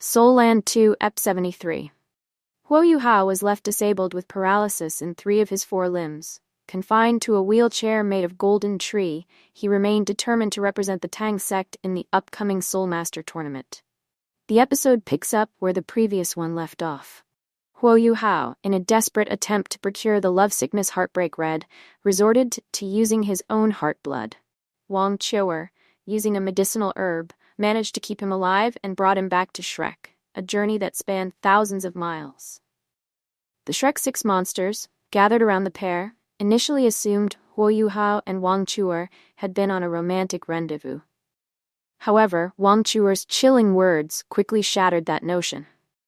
Soul Land 2, Ep 73. Huo Yuhao was left disabled with paralysis in 3 of his 4 limbs. Confined to a wheelchair made of golden tree, he remained determined to represent the Tang sect in the upcoming Soul Master tournament. The episode picks up where the previous one left off. Huo Yuhao, in a desperate attempt to procure the lovesickness Heartbreak Red, resorted to using his own heart blood. Wang Chuer, using a medicinal herb, managed to keep him alive and brought him back to Shrek, a journey that spanned thousands of miles. The Shrek 6 monsters, gathered around the pair, initially assumed Huo Yuhao and Wang Chuer had been on a romantic rendezvous. However, Wang Chuer's chilling words quickly shattered that notion.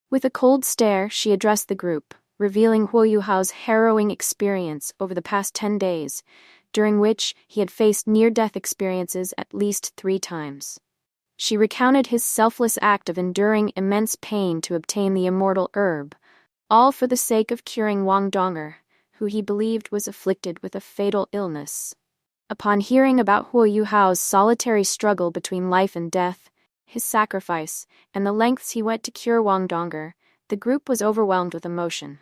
With a cold stare, she addressed the group, revealing Huo Yuhao's harrowing experience over the past 10 days, during which he had faced near-death experiences at least 3 times. She recounted his selfless act of enduring immense pain to obtain the immortal herb, all for the sake of curing Wang Donger, who he believed was afflicted with a fatal illness. Upon hearing about Huo Yuhao's solitary struggle between life and death, his sacrifice, and the lengths he went to cure Wang Donger, the group was overwhelmed with emotion.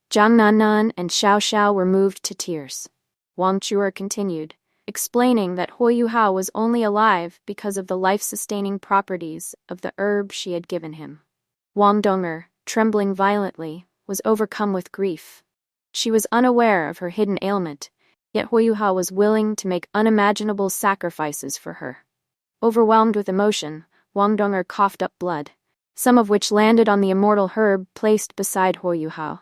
Zhang Nannan and Xiao Xiao were moved to tears. Wang Chuer continued, explaining that Huo Yuhao was only alive because of the life-sustaining properties of the herb she had given him. Wang Donger, trembling violently, was overcome with grief. She was unaware of her hidden ailment, yet Huo Yuhao was willing to make unimaginable sacrifices for her. Overwhelmed with emotion, Wang Donger coughed up blood, some of which landed on the immortal herb placed beside Huo Yuhao.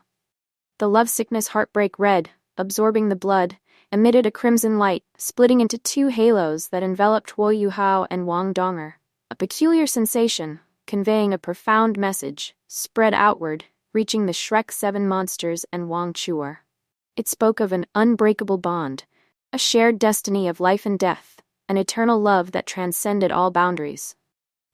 The lovesickness Heartbreak Red, absorbing the blood, emitted a crimson light, splitting into 2 halos that enveloped Huo Yuhao and Wang Donger. A peculiar sensation, conveying a profound message, spread outward, reaching the Shrek 7 monsters and Wang Chuer. It spoke of an unbreakable bond, a shared destiny of life and death, an eternal love that transcended all boundaries.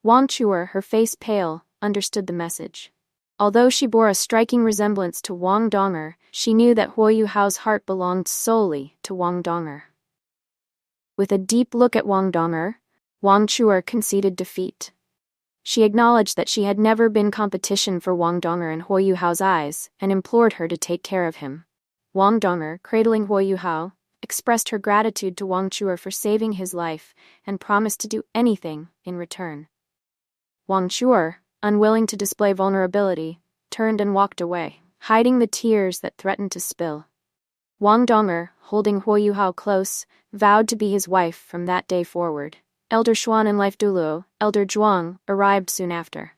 Wang Chuer, her face pale, understood the message. Although she bore a striking resemblance to Wang Donger, she knew that Huo Yuhao's heart belonged solely to Wang Donger. With a deep look at Wang Donger, Wang Chuer conceded defeat. She acknowledged that she had never been competition for Wang Donger in Huo Yuhao's eyes and implored her to take care of him. Wang Donger, cradling Huo Yuhao, expressed her gratitude to Wang Chuer for saving his life and promised to do anything in return. Wang Chuer, unwilling to display vulnerability, turned and walked away, hiding the tears that threatened to spill. Wang Donger, holding Huo Yuhao close, vowed to be his wife from that day forward. Elder Xuan and Life Duluo, Elder Zhuang, arrived soon after.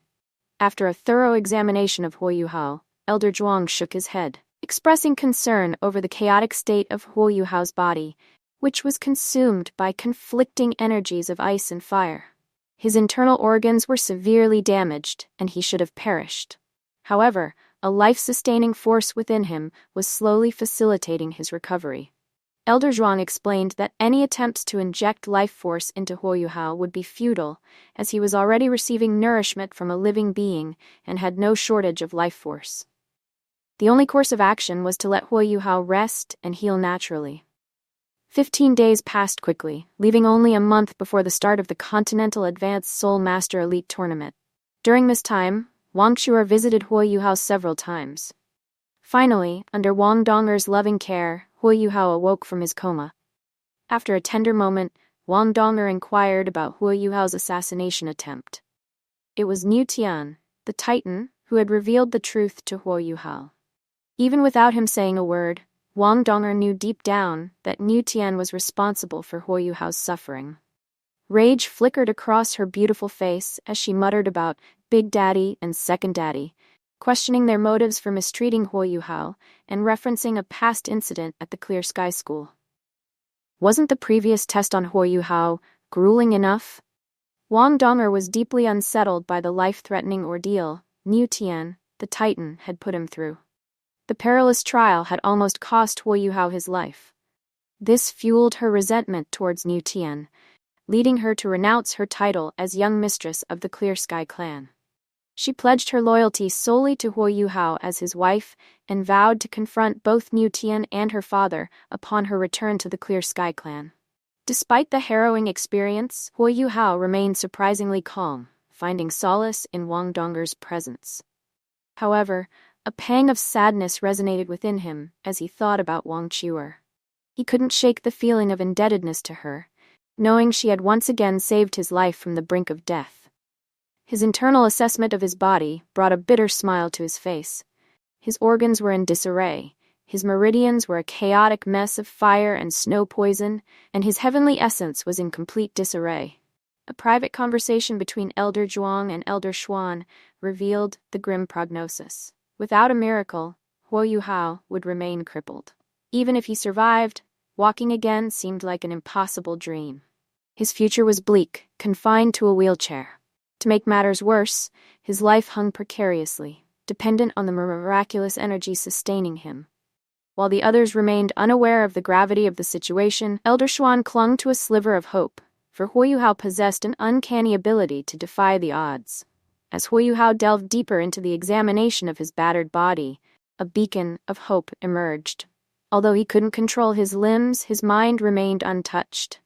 After a thorough examination of Huo Yuhao, Elder Zhuang shook his head, expressing concern over the chaotic state of Huo Yuhao's body, which was consumed by conflicting energies of ice and fire. His internal organs were severely damaged, and he should have perished. However, a life-sustaining force within him was slowly facilitating his recovery. Elder Zhuang explained that any attempts to inject life force into Huo Yuhao would be futile, as he was already receiving nourishment from a living being and had no shortage of life force. The only course of action was to let Huo Yuhao rest and heal naturally. 15 days passed quickly, leaving only a month before the start of the Continental Advanced Soul Master Elite Tournament. During this time, Wang Chuer visited Huo Yuhao several times. Finally, under Wang Donger's loving care, Huo Yuhao awoke from his coma. After a tender moment, Wang Donger inquired about Huo Yuhao's assassination attempt. It was Niu Tian, the Titan, who had revealed the truth to Huo Yuhao. Even without him saying a word, Wang Donger knew deep down that Niu Tian was responsible for Huo Yuhao's suffering. Rage flickered across her beautiful face as she muttered about Big Daddy and Second Daddy, questioning their motives for mistreating Huo Yuhao and referencing a past incident at the Clear Sky School. Wasn't the previous test on Huo Yuhao grueling enough? Wang Donger was deeply unsettled by the life-threatening ordeal Niu Tian, the Titan, had put him through. The perilous trial had almost cost Huo Yuhao his life. This fueled her resentment towards Niu Tian, leading her to renounce her title as young mistress of the Clear Sky clan. She pledged her loyalty solely to Huo Yuhao as his wife and vowed to confront both Niu Tian and her father upon her return to the Clear Sky clan. Despite the harrowing experience, Huo Yuhao remained surprisingly calm, finding solace in Wang Dong'er's presence. However, a pang of sadness resonated within him as he thought about Wang Qiuer. He couldn't shake the feeling of indebtedness to her, knowing she had once again saved his life from the brink of death. His internal assessment of his body brought a bitter smile to his face. His organs were in disarray, his meridians were a chaotic mess of fire and snow poison, and his heavenly essence was in complete disarray. A private conversation between Elder Zhuang and Elder Xuan revealed the grim prognosis. Without a miracle, Huo Yuhao would remain crippled. Even if he survived, walking again seemed like an impossible dream. His future was bleak, confined to a wheelchair. To make matters worse, his life hung precariously, dependent on the miraculous energy sustaining him. While the others remained unaware of the gravity of the situation, Elder Xuan clung to a sliver of hope, for Huo Yuhao possessed an uncanny ability to defy the odds. As Huo Yuhao delved deeper into the examination of his battered body, a beacon of hope emerged. Although he couldn't control his limbs, his mind remained untouched.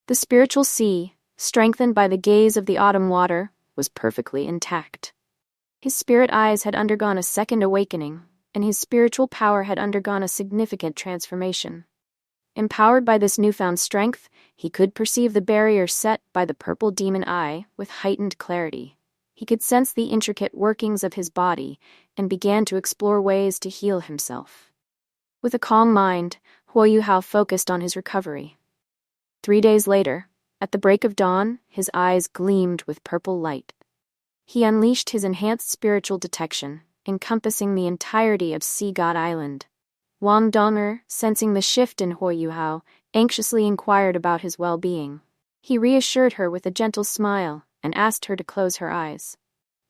The spiritual sea, strengthened by the gaze of the autumn water, was perfectly intact. His spirit eyes had undergone a second awakening, and his spiritual power had undergone a significant transformation. Empowered by this newfound strength, he could perceive the barrier set by the purple demon eye with heightened clarity. He could sense the intricate workings of his body and began to explore ways to heal himself. With a calm mind, Huo Yuhao focused on his recovery. 3 days later, at the break of dawn, his eyes gleamed with purple light. He unleashed his enhanced spiritual detection, encompassing the entirety of Sea God Island. Wang Dong'er, sensing the shift in Huo Yuhao, anxiously inquired about his well-being. He reassured her with a gentle smile and asked her to close her eyes.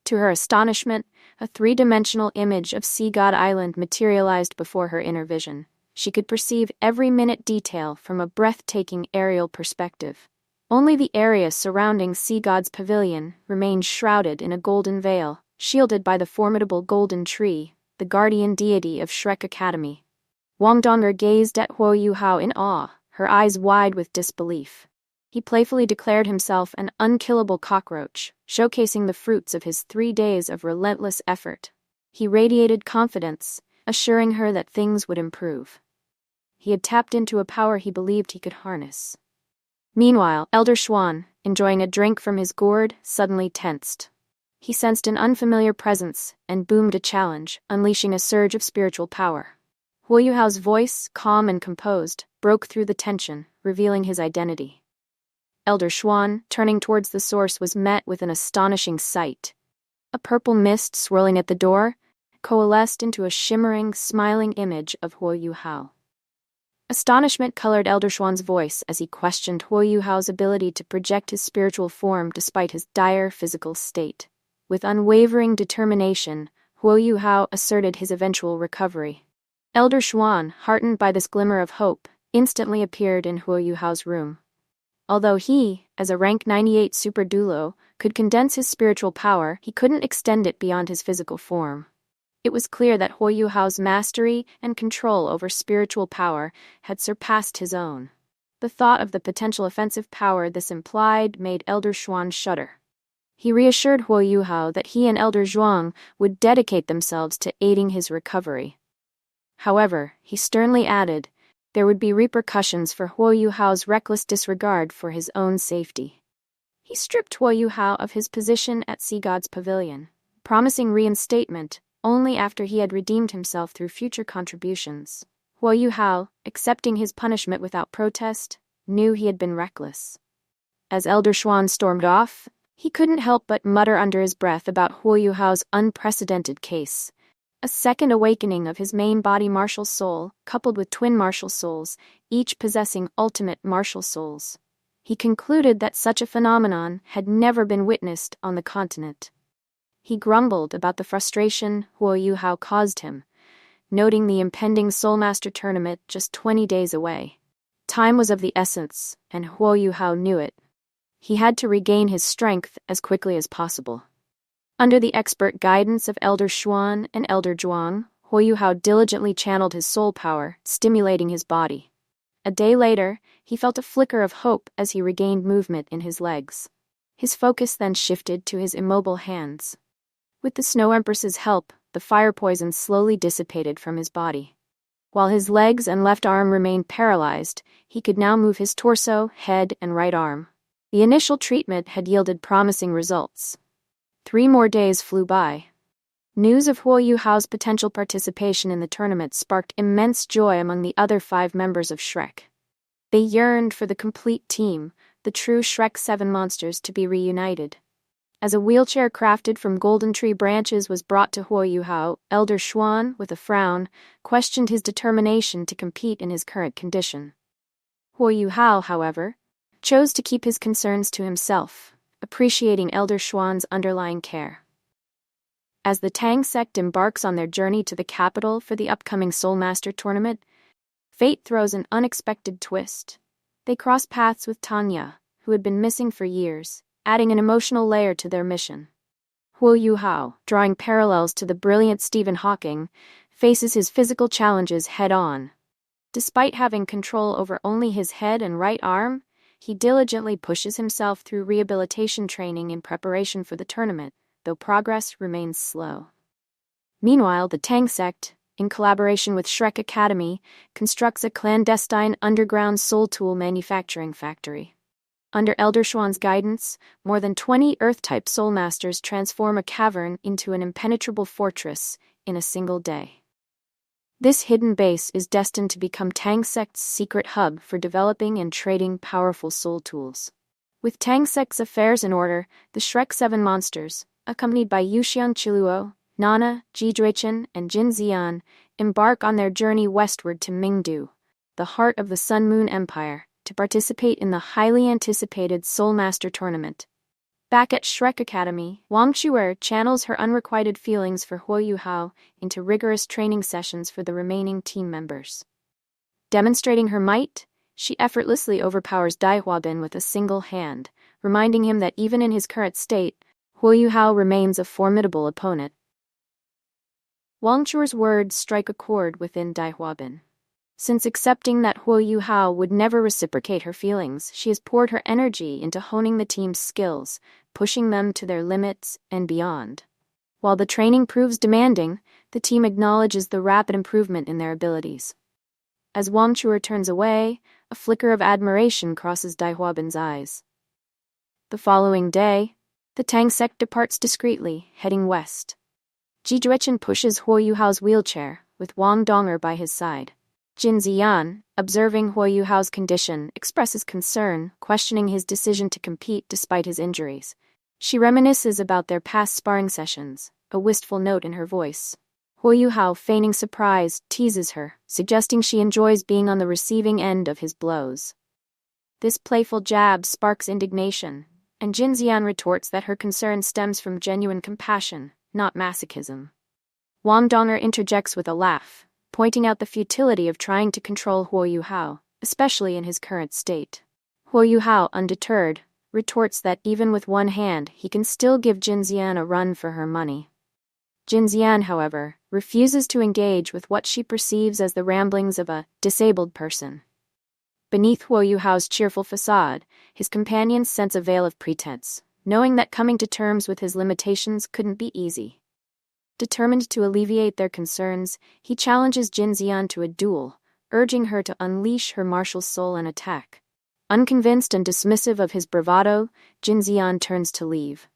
To her astonishment, a three-dimensional image of Sea God Island materialized before her inner vision. She could perceive every minute detail from a breathtaking aerial perspective. Only the area surrounding Sea God's pavilion remained shrouded in a golden veil, shielded by the formidable golden tree, the guardian deity of Shrek Academy. Wang Dong'er gazed at Huo Yuhao in awe, her eyes wide with disbelief. He playfully declared himself an unkillable cockroach, showcasing the fruits of his 3 days of relentless effort. He radiated confidence, assuring her that things would improve. He had tapped into a power he believed he could harness. Meanwhile, Elder Xuan, enjoying a drink from his gourd, suddenly tensed. He sensed an unfamiliar presence and boomed a challenge, unleashing a surge of spiritual power. Huo Yuhao's voice, calm and composed, broke through the tension, revealing his identity. Elder Xuan, turning towards the source, was met with an astonishing sight. A purple mist swirling at the door coalesced into a shimmering, smiling image of Huo Yuhao. Astonishment colored Elder Xuan's voice as he questioned Huo Yuhao's ability to project his spiritual form despite his dire physical state. With unwavering determination, Huo Yuhao asserted his eventual recovery. Elder Xuan, heartened by this glimmer of hope, instantly appeared in Huo Yuhao's room. Although he, as a rank 98 super dulo, could condense his spiritual power, he couldn't extend it beyond his physical form. It was clear that Huo Yuhao's mastery and control over spiritual power had surpassed his own. The thought of the potential offensive power this implied made Elder Xuan shudder. He reassured Huo Yuhao that he and Elder Zhuang would dedicate themselves to aiding his recovery. However, he sternly added, there would be repercussions for Huo Yuhao's reckless disregard for his own safety. He stripped Huo Yuhao of his position at Sea God's pavilion, promising reinstatement only after he had redeemed himself through future contributions. Huo Yuhao, accepting his punishment without protest, knew he had been reckless. As Elder Xuan stormed off, he couldn't help but mutter under his breath about Huo Yuhao's unprecedented case. A second awakening of his main body martial soul, coupled with twin martial souls, each possessing ultimate martial souls. He concluded that such a phenomenon had never been witnessed on the continent. He grumbled about the frustration Huo Yuhao caused him, noting the impending Soulmaster tournament just 20 days away. Time was of the essence, and Huo Yuhao knew it. He had to regain his strength as quickly as possible. Under the expert guidance of Elder Xuan and Elder Zhuang, Huo Yuhao diligently channeled his soul power, stimulating his body. A day later, he felt a flicker of hope as he regained movement in his legs. His focus then shifted to his immobile hands. With the Snow Empress's help, the fire poison slowly dissipated from his body. While his legs and left arm remained paralyzed, he could now move his torso, head, and right arm. The initial treatment had yielded promising results. 3 more days flew by. News of Huo Yuhao's potential participation in the tournament sparked immense joy among the other 5 members of Shrek. They yearned for the complete team, the true Shrek 7 monsters, to be reunited. As a wheelchair crafted from golden tree branches was brought to Huo Yuhao, Elder Xuan, with a frown, questioned his determination to compete in his current condition. Huo Yuhao, however, chose to keep his concerns to himself, appreciating Elder Xuan's underlying care. As the Tang sect embarks on their journey to the capital for the upcoming Soul Master tournament, fate throws an unexpected twist. They cross paths with Tanya, who had been missing for years, adding an emotional layer to their mission. Huo Yuhao, drawing parallels to the brilliant Stephen Hawking, faces his physical challenges head-on. Despite having control over only his head and right arm, he diligently pushes himself through rehabilitation training in preparation for the tournament, though progress remains slow. Meanwhile, the Tang sect, in collaboration with Shrek Academy, constructs a clandestine underground soul tool manufacturing factory. Under Elder Xuan's guidance, more than 20 Earth-type Soul Masters transform a cavern into an impenetrable fortress in a single day. This hidden base is destined to become Tang Sect's secret hub for developing and trading powerful soul tools. With Tang Sect's affairs in order, the Shrek 7 monsters, accompanied by Yuxian Chiluo, Nana, Jidrechen, and Jin Xian, embark on their journey westward to Mingdu, the heart of the Sun Moon Empire, to participate in the highly anticipated Soul Master tournament. Back at Shrek Academy, Wang Shuer channels her unrequited feelings for Huo Yuhao into rigorous training sessions for the remaining team members. Demonstrating her might, she effortlessly overpowers Dai Huabin with a single hand, reminding him that even in his current state, Huo Yuhao remains a formidable opponent. Wang Shuer's words strike a chord within Dai Huabin. Since accepting that Huo Yuhao would never reciprocate her feelings, she has poured her energy into honing the team's skills, pushing them to their limits and beyond. While the training proves demanding, the team acknowledges the rapid improvement in their abilities. As Wang Shuer turns away, a flicker of admiration crosses Dai Huabin's eyes. The following day, the Tang sect departs discreetly, heading west. Jidrechen pushes Huo Yuhao's wheelchair, with Wang Donger by his side. Jin Ziyan, observing Huo Yuhao's condition, expresses concern, questioning his decision to compete despite his injuries. She reminisces about their past sparring sessions, a wistful note in her voice. Huo Yuhao, feigning surprise, teases her, suggesting she enjoys being on the receiving end of his blows. This playful jab sparks indignation, and Jin Ziyan retorts that her concern stems from genuine compassion, not masochism. Wang Donger interjects with a laugh, pointing out the futility of trying to control Huo Yuhao, especially in his current state. Huo Yuhao, undeterred, retorts that even with one hand he can still give Jin Ziyan a run for her money. Jin Ziyan, however, refuses to engage with what she perceives as the ramblings of a disabled person. Beneath Huo Yuhao's cheerful facade, his companions sense a veil of pretense, knowing that coming to terms with his limitations couldn't be easy. Determined to alleviate their concerns, he challenges Jin Ziyan to a duel, urging her to unleash her martial soul and attack. Unconvinced and dismissive of his bravado, Jin Ziyan turns to leave.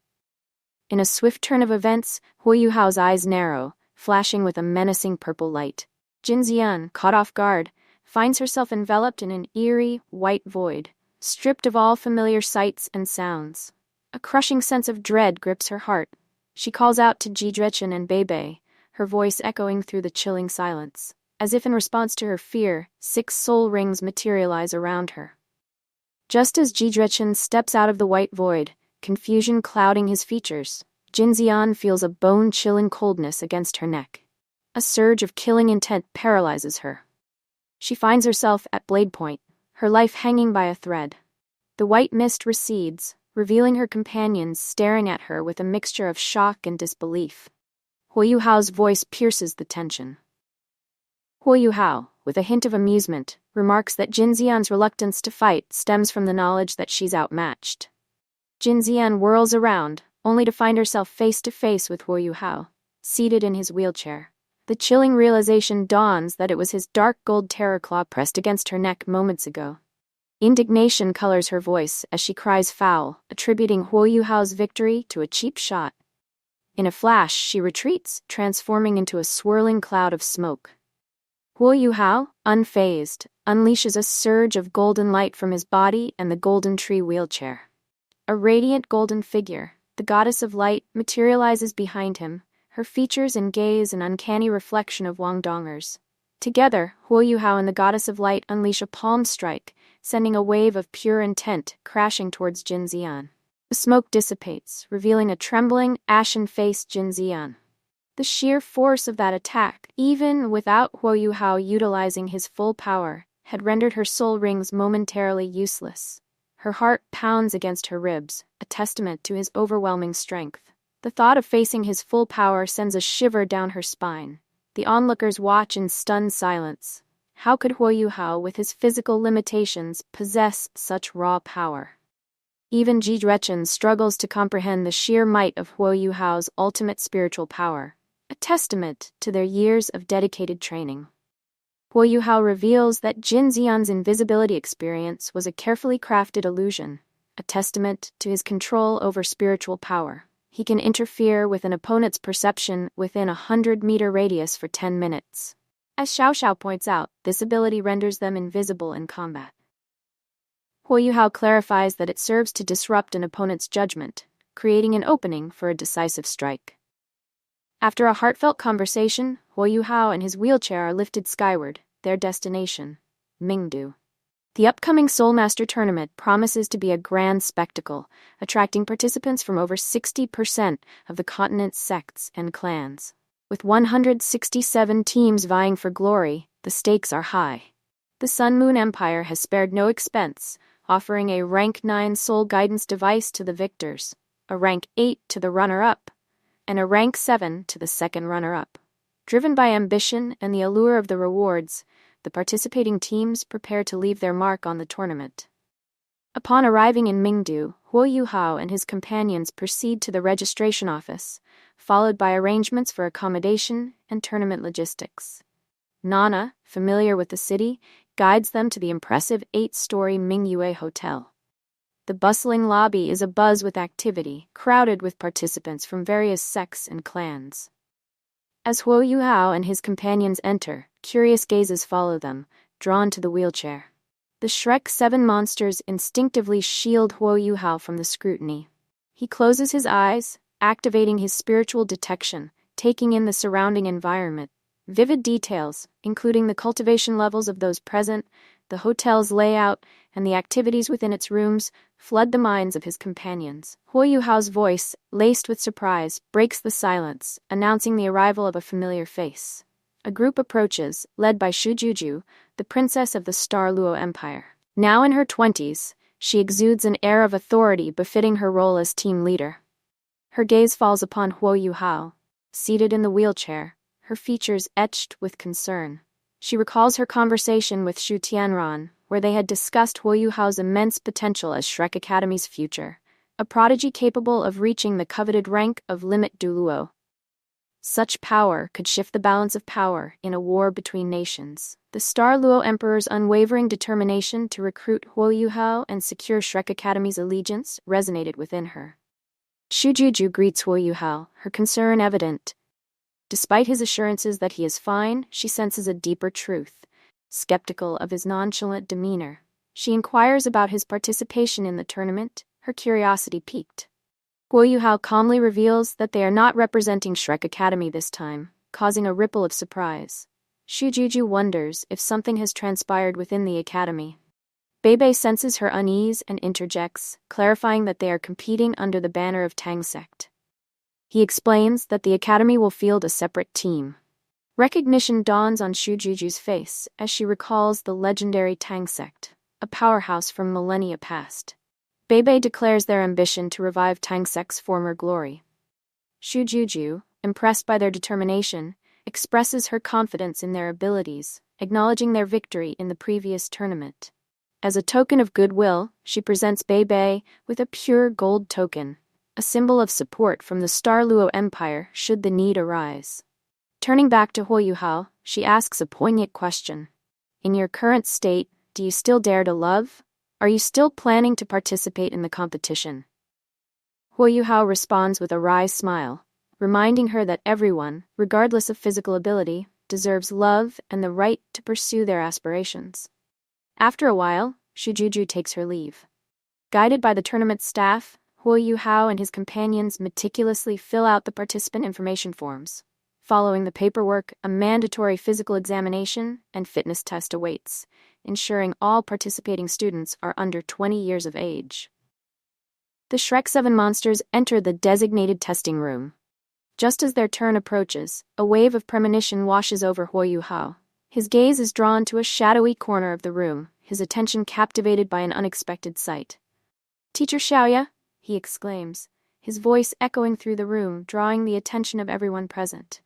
In a swift turn of events, Huo Yuhao's eyes narrow, flashing with a menacing purple light. Jin Ziyan, caught off guard, finds herself enveloped in an eerie, white void, stripped of all familiar sights and sounds. A crushing sense of dread grips her heart. She calls out to Jidrechen and Bebe, her voice echoing through the chilling silence. As if in response to her fear, 6 soul rings materialize around her. Just as Jidrechen steps out of the white void, confusion clouding his features, Jin Ziyan feels a bone-chilling coldness against her neck. A surge of killing intent paralyzes her. She finds herself at blade point, her life hanging by a thread. The white mist recedes, revealing her companions staring at her with a mixture of shock and disbelief. Huo Yuhao's voice pierces the tension. Huo Yuhao, with a hint of amusement, remarks that Jin Ziyan's reluctance to fight stems from the knowledge that she's outmatched. Jin Zian whirls around, only to find herself face to face with Huo Yuhao, seated in his wheelchair. The chilling realization dawns that it was his dark gold terror claw pressed against her neck moments ago. Indignation colors her voice as she cries foul, attributing Huo Yuhao's victory to a cheap shot. In a flash, she retreats, transforming into a swirling cloud of smoke. Huo Yuhao, unfazed, unleashes a surge of golden light from his body and the golden tree wheelchair. A radiant golden figure, the goddess of light, materializes behind him, her features and gaze an uncanny reflection of Wang Donger's. Together, Huo Yuhao and the goddess of light unleash a palm strike, sending a wave of pure intent crashing towards Jin Zian. The smoke dissipates, revealing a trembling, ashen-faced Jin Zian. The sheer force of that attack, even without Huo Yuhao utilizing his full power, had rendered her soul rings momentarily useless. Her heart pounds against her ribs, a testament to his overwhelming strength. The thought of facing his full power sends a shiver down her spine. The onlookers watch in stunned silence. How could Huo Yuhao, with his physical limitations, possess such raw power? Even Ji Drechen struggles to comprehend the sheer might of Huo Yuhao's ultimate spiritual power, a testament to their years of dedicated training. Huo Yuhao reveals that Jin Zian's invisibility experience was a carefully crafted illusion, a testament to his control over spiritual power. He can interfere with an opponent's perception within a 100-meter radius for 10 minutes. As Xiao points out, this ability renders them invisible in combat. Huo Yuhao clarifies that it serves to disrupt an opponent's judgment, creating an opening for a decisive strike. After a heartfelt conversation, Huo Yuhao and his wheelchair are lifted skyward, their destination, Mingdu. The upcoming Soulmaster tournament promises to be a grand spectacle, attracting participants from over 60% of the continent's sects and clans. With 167 teams vying for glory, the stakes are high. The Sun Moon Empire has spared no expense, offering a Rank 9 soul guidance device to the victors, a Rank 8 to the runner-up, and a Rank 7 to the second runner-up. Driven by ambition and the allure of the rewards, the participating teams prepare to leave their mark on the tournament. Upon arriving in Mingdu, Huo Yuhao and his companions proceed to the registration office, followed by arrangements for accommodation and tournament logistics. Nana, familiar with the city, guides them to the impressive 8-story Mingyue Hotel. The bustling lobby is abuzz with activity, crowded with participants from various sects and clans. As Huo Yuhao and his companions enter, curious gazes follow them, drawn to the wheelchair. The Shrek 7 monsters instinctively shield Huo Yuhao from the scrutiny. He closes his eyes, activating his spiritual detection, taking in the surrounding environment. Vivid details, including the cultivation levels of those present, the hotel's layout, and the activities within its rooms, flood the minds of his companions. Huo Yuhao's voice, laced with surprise, breaks the silence, announcing the arrival of a familiar face. A group approaches, led by Shu Juju, the princess of the Star Luo Empire. Now in her 20s, she exudes an air of authority befitting her role as team leader. Her gaze falls upon Huo Yuhao, seated in the wheelchair, her features etched with concern. She recalls her conversation with Shu Tianran, where they had discussed Huo Yuhao's immense potential as Shrek Academy's future, a prodigy capable of reaching the coveted rank of Limit du Luo. Such power could shift the balance of power in a war between nations. The Star Luo Emperor's unwavering determination to recruit Huo Yuhao and secure Shrek Academy's allegiance resonated within her. Shu Juju greets Huo Yuhao, her concern evident. Despite his assurances that he is fine, she senses a deeper truth. Skeptical of his nonchalant demeanor, she inquires about his participation in the tournament, her curiosity piqued. Huo Yuhao calmly reveals that they are not representing Shrek Academy this time, causing a ripple of surprise. Shu Juju wonders if something has transpired within the academy. Bebe senses her unease and interjects, clarifying that they are competing under the banner of Tang Sect. He explains that the academy will field a separate team. Recognition dawns on Shu Juju's face as she recalls the legendary Tang Sect, a powerhouse from millennia past. Bebe declares their ambition to revive Tang Sect's former glory. Shu Juju, impressed by their determination, expresses her confidence in their abilities, acknowledging their victory in the previous tournament. As a token of goodwill, she presents Bei with a pure gold token, a symbol of support from the Star Luo Empire should the need arise. Turning back to Huo Yuhao, she asks a poignant question. In your current state, do you still dare to love? Are you still planning to participate in the competition? Huo Yuhao responds with a wry smile, reminding her that everyone, regardless of physical ability, deserves love and the right to pursue their aspirations. After a while, Shujuju takes her leave. Guided by the tournament staff, Huo Yuhao and his companions meticulously fill out the participant information forms. Following the paperwork, a mandatory physical examination and fitness test awaits, ensuring all participating students are under 20 years of age. The Shrek 7 monsters enter the designated testing room. Just as their turn approaches, a wave of premonition washes over Huo Yuhao. His gaze is drawn to a shadowy corner of the room, his attention captivated by an unexpected sight. "Teacher Xiaoya," he exclaims, his voice echoing through the room, drawing the attention of everyone present.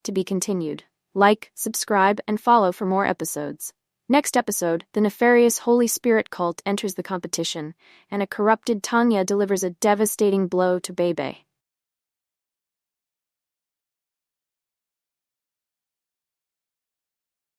To be continued. Like, subscribe, and follow for more episodes. Next episode, the nefarious Holy Spirit cult enters the competition, and a corrupted Tanya delivers a devastating blow to Bei.